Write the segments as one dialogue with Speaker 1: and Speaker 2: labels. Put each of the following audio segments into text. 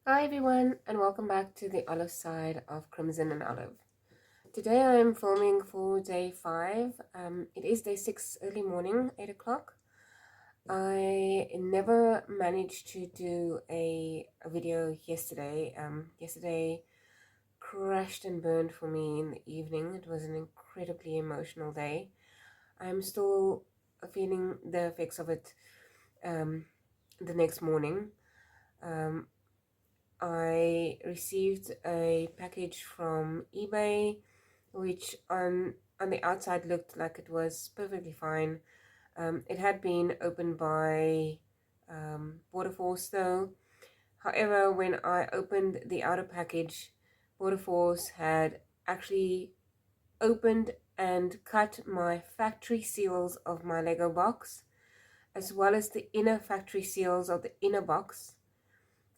Speaker 1: Hi everyone, and welcome back to the olive side of Crimson and Olive. Today I am filming for day 5. It is day 6, early morning, 8 o'clock. I never managed to do a video yesterday. Yesterday crashed and burned for me in the evening. It was an incredibly emotional day. I'm still feeling the effects of it the next morning. Um, I received a package from eBay, which on the outside looked like it was perfectly fine. It had been opened by Border Force though. However, when I opened the outer package, Border Force had actually opened and cut my factory seals of my Lego box, as well as the inner factory seals of the inner box,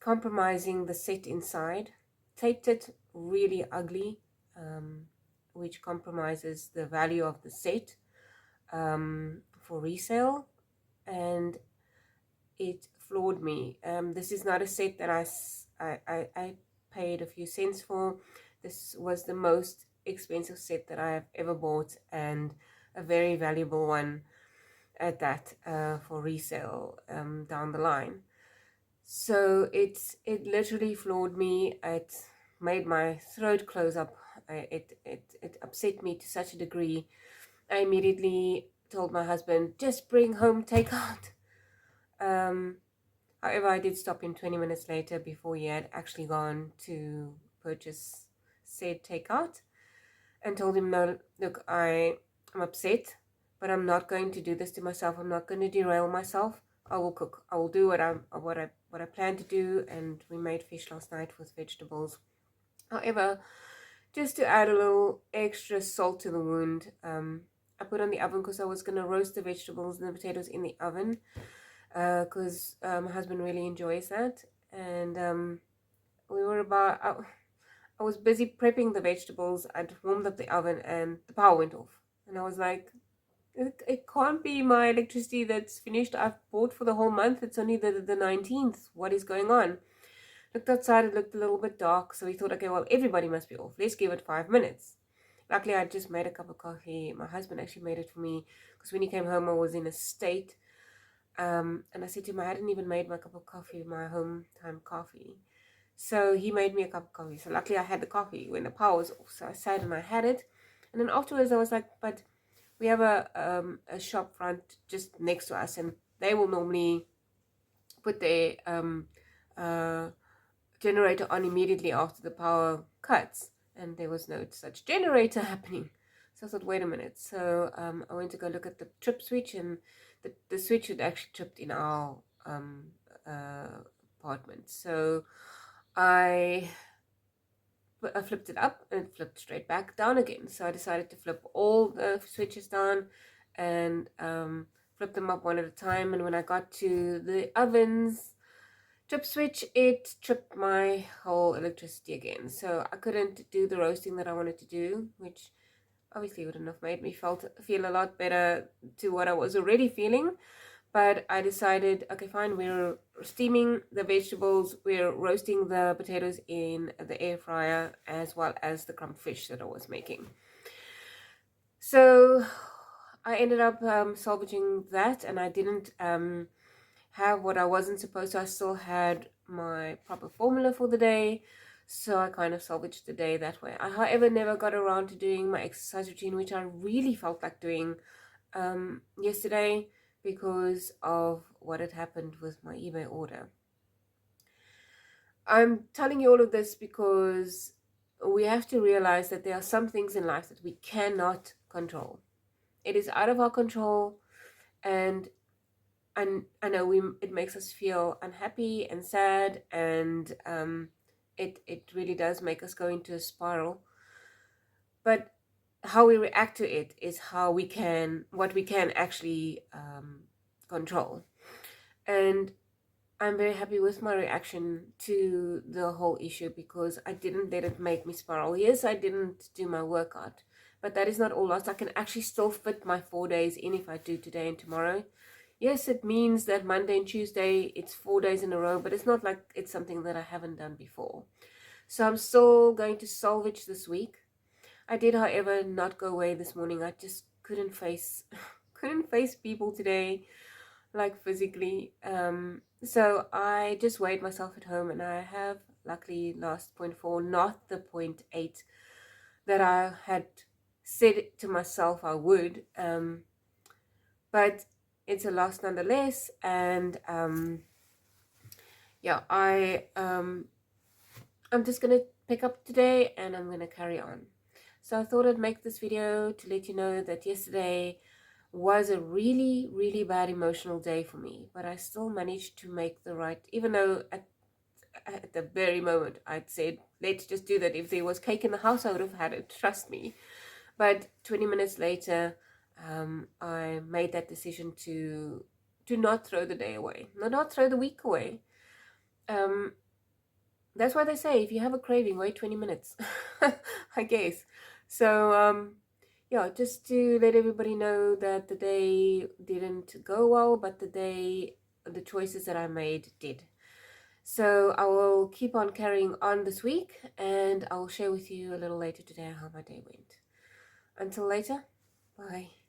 Speaker 1: compromising the set inside, taped it really ugly, which compromises the value of the set for resale, and it floored me. This is not a set that I paid a few cents for. This was the most expensive set that I have ever bought, and a very valuable one at that, for resale down the line. So it literally floored me. It made my throat close up. It upset me to such a degree. I immediately told my husband, just bring home takeout. Um, However, I did stop him 20 minutes later before he had actually gone to purchase said takeout, and told him, no, look, I'm upset, but I'm not going to do this to myself. I'm not going to derail myself. I will cook. I will do what I plan to do. And we made fish last night with vegetables. However, just to add a little extra salt to the wound, I put on the oven because I was going to roast the vegetables and the potatoes in the oven, because my husband really enjoys that. And we were about I was busy prepping the vegetables. I'd warmed up the oven and the power went off. And I was like, it can't be my electricity that's finished. I've bought for the whole month. It's only the 19th. What is going on? Looked outside, it looked a little bit dark. So we thought, okay, well, everybody must be off. Let's give it 5 minutes. Luckily, I just made a cup of coffee. My husband actually made it for me because when he came home, I was in a state. And I said to him, I hadn't even made my cup of coffee, my home time coffee. So he made me a cup of coffee. So luckily I had the coffee when the power was off. So I sat and I had it. And then afterwards I was like, but we have a shop front just next to us, and they will normally put their uh, generator on immediately after the power cuts. And there was no such generator happening. So I thought, wait a minute. So I went to go look at the trip switch, and the switch had actually tripped in our apartment. So I flipped it up and it flipped straight back down again. So I decided to flip all the switches down and flip them up one at a time. And when I got to the oven's trip switch, it tripped my whole electricity again. So I couldn't do the roasting that I wanted to do, which obviously wouldn't have made me feel a lot better to what I was already feeling. But I decided, okay, fine, we're steaming the vegetables, we're roasting the potatoes in the air fryer, as well as the crumb fish that I was making. So I ended up salvaging that, and I didn't have what I wasn't supposed to. I still had my proper formula for the day, so I kind of salvaged the day that way. I, however, never got around to doing my exercise routine, which I really felt like doing yesterday because of what had happened with my eBay order. I'm telling you all of this because we have to realize that there are some things in life that we cannot control. It is out of our control, and I know it makes us feel unhappy and sad, and it really does make us go into a spiral. But how we react to it is what we can actually control. And I'm very happy with my reaction to the whole issue because I didn't let it make me spiral. Yes, I didn't do my workout, but that is not all lost. I can actually still fit my 4 days in if I do today and tomorrow. Yes, it means that Monday and Tuesday, it's 4 days in a row, but it's not like it's something that I haven't done before. So I'm still going to salvage this week. I did, however, not go away this morning. I just couldn't face couldn't face people today, like physically. So I just weighed myself at home, and I have luckily lost point 0.4, not the 0.8 that I had said to myself I would. But it's a loss nonetheless, and yeah, I'm just gonna pick up today, and I'm gonna carry on. So I thought I'd make this video to let you know that yesterday was a really, really bad emotional day for me, but I still managed to make the right, even though at the very moment I'd said, let's just do that. If there was cake in the house, I would have had it, trust me. But 20 minutes later, I made that decision to not throw the day away, not throw the week away. That's why they say if you have a craving, wait 20 minutes, I guess. So, yeah, just to let everybody know that the day didn't go well, but the choices that I made did. So I will keep on carrying on this week, and I will share with you a little later today how my day went. Until later, bye.